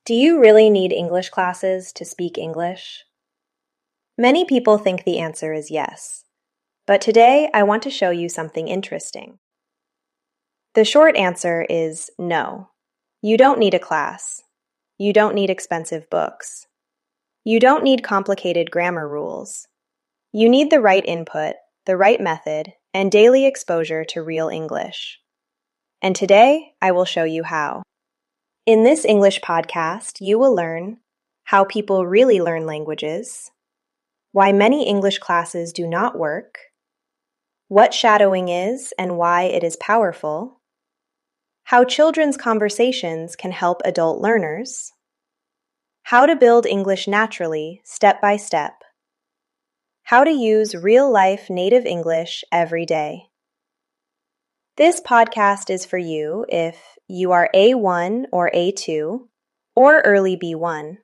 Do you really need English classes to speak English? Many people think the answer is yes, but today I want to show you something interesting. The short answer is no. You don't need a class. You don't need expensive books. You don't need complicated grammar rules. You need the right input, the right method, and daily exposure to real English. And today I will show you how. In this English podcast, you will learn how people really learn languages, why many English classes do not work, what shadowing is and why it is powerful, how children's conversations can help adult learners, how to build English naturally, step by step, how to use real-life native English every day. This podcast is for you if you are A1 or A2 or early B1.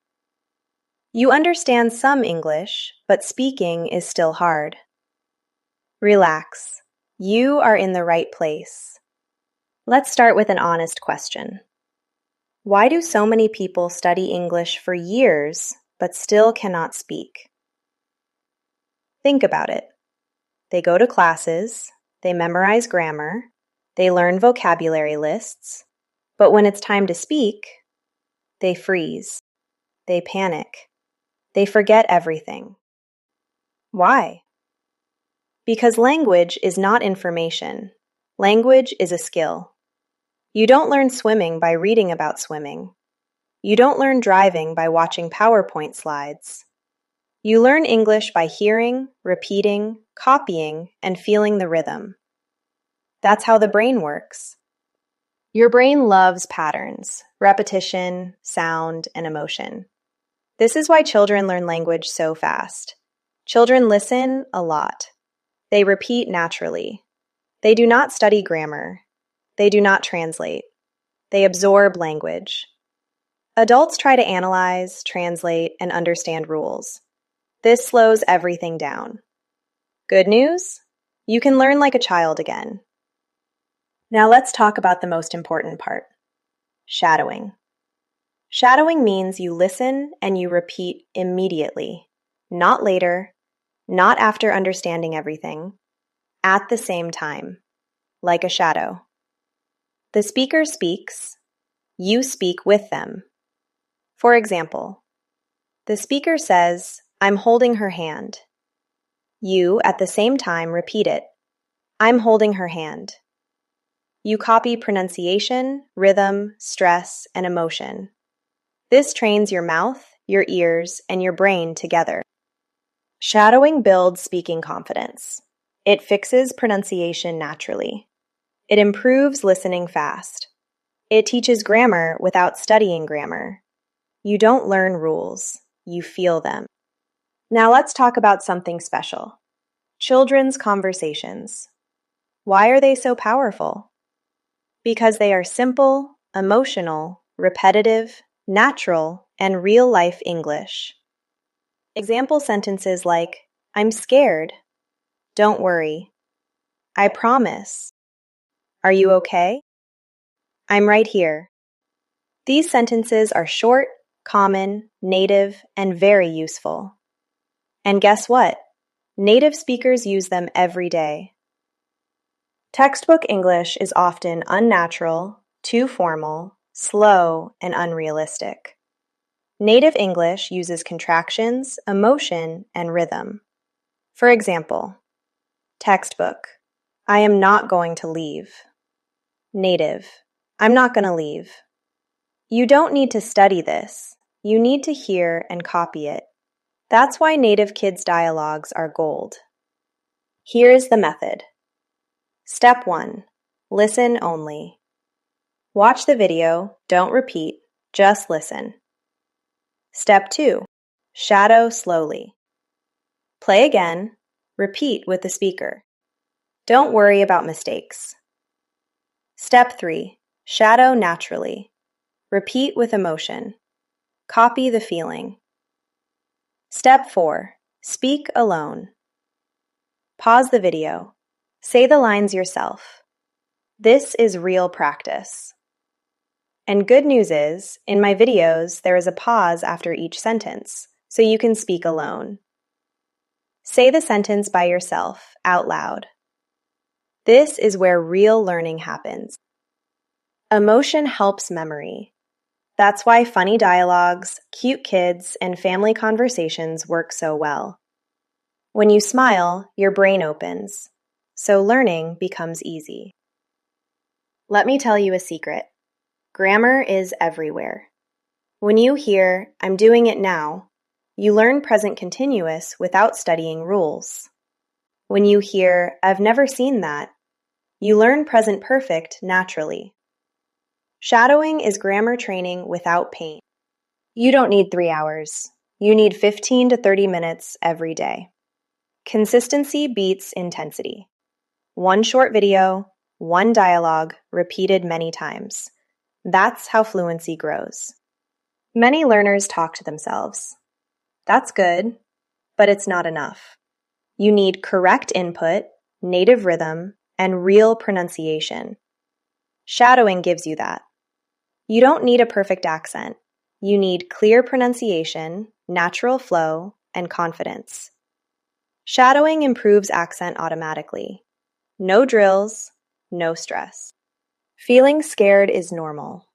You understand some English, but speaking is still hard. Relax. You are in the right place. Let's start with an honest question. Why do so many people study English for years but still cannot speak? Think about it. They go to classes, they memorize grammar, they learn vocabulary lists, but when it's time to speak, they freeze, they panic, they forget everything. Why? Because language is not information. Language is a skill. You don't learn swimming by reading about swimming. You don't learn driving by watching PowerPoint slides. You learn English by hearing, repeating, copying, and feeling the rhythm. That's how the brain works. Your brain loves patterns, repetition, sound, and emotion. This is why children learn language so fast. Children listen a lot. They repeat naturally. They do not study grammar. They do not translate. They absorb language. Adults try to analyze, translate, and understand rules. This slows everything down. Good news? You can learn like a child again. Now let's talk about the most important part, shadowing. Shadowing means you listen and you repeat immediately, not later, not after understanding everything, at the same time, like a shadow. The speaker speaks, you speak with them. For example, the speaker says, "I'm holding her hand." You, at the same time, repeat it, "I'm holding her hand." You copy pronunciation, rhythm, stress, and emotion. This trains your mouth, your ears, and your brain together. Shadowing builds speaking confidence. It fixes pronunciation naturally. It improves listening fast. It teaches grammar without studying grammar. You don't learn rules, you feel them. Now let's talk about something special. Children's conversations. Why are they so powerful? Because they are simple, emotional, repetitive, natural, and real-life English. Example sentences like, "I'm scared," "Don't worry," "I promise," "Are you okay?" "I'm right here." These sentences are short, common, native, and very useful. And guess what? Native speakers use them every day. Textbook English is often unnatural, too formal, slow, and unrealistic. Native English uses contractions, emotion, and rhythm. For example, textbook, "I am not going to leave." Native, "I'm not going to leave." You don't need to study this. You need to hear and copy it. That's why native kids' dialogues are gold. Here is the method. Step 1. Listen only. Watch the video, don't repeat, just listen. Step 2. Shadow slowly. Play again, repeat with the speaker. Don't worry about mistakes. Step 3. Shadow naturally. Repeat with emotion. Copy the feeling. Step 4. Speak alone. Pause the video. Say the lines yourself. This is real practice. And good news is, in my videos, there is a pause after each sentence, so you can speak alone. Say the sentence by yourself, out loud. This is where real learning happens. Emotion helps memory. That's why funny dialogues, cute kids, and family conversations work so well. When you smile, your brain opens, so learning becomes easy. Let me tell you a secret. Grammar is everywhere. When you hear, "I'm doing it now," you learn present continuous without studying rules. When you hear, "I've never seen that," you learn present perfect naturally. Shadowing is grammar training without pain. You don't need 3 hours. You need 15 to 30 minutes every day. Consistency beats intensity. One short video, one dialogue, repeated many times. That's how fluency grows. Many learners talk to themselves. That's good, but it's not enough. You need correct input, native rhythm, and real pronunciation. Shadowing gives you that. You don't need a perfect accent. You need clear pronunciation, natural flow, and confidence. Shadowing improves accent automatically. No drills, no stress. Feeling scared is normal.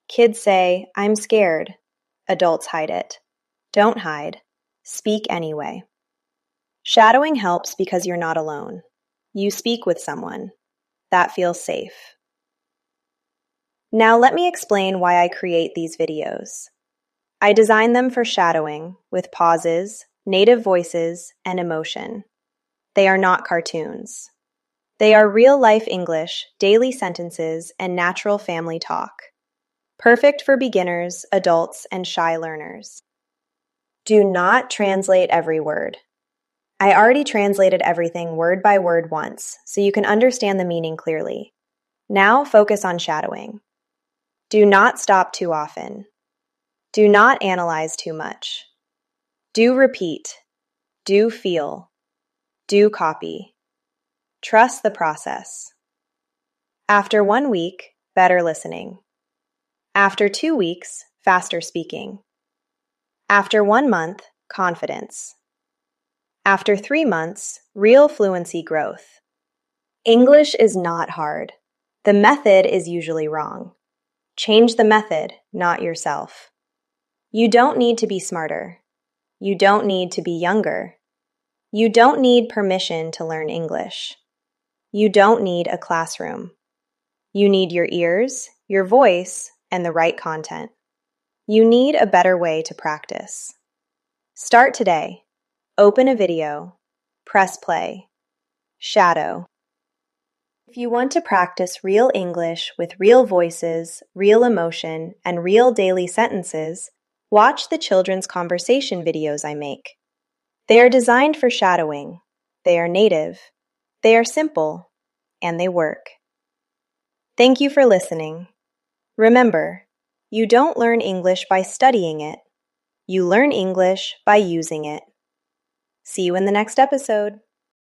Kids say, "I'm scared." Adults hide it. Don't hide. Speak anyway. Shadowing helps because you're not alone. You speak with someone. That feels safe. Now let me explain why I create these videos. I design them for shadowing with pauses, native voices, and emotion. They are not cartoons. They are real-life English, daily sentences, and natural family talk. Perfect for beginners, adults, and shy learners. Do not translate every word. I already translated everything word by word once, so you can understand the meaning clearly. Now focus on shadowing. Do not stop too often. Do not analyze too much. Do repeat. Do feel. Do copy. Trust the process. After 1 week, better listening. After 2 weeks, faster speaking. After 1 month, confidence. After 3 months, real fluency growth. English is not hard. The method is usually wrong. Change the method, not yourself. You don't need to be smarter. You don't need to be younger. You don't need permission to learn English. You don't need a classroom. You need your ears, your voice, and the right content. You need a better way to practice. Start today. Open a video. Press play. Shadow. If you want to practice real English with real voices, real emotion, and real daily sentences, watch the children's conversation videos I make. They are designed for shadowing. They are native. They are simple. And they work. Thank you for listening. Remember, you don't learn English by studying it. You learn English by using it. See you in the next episode.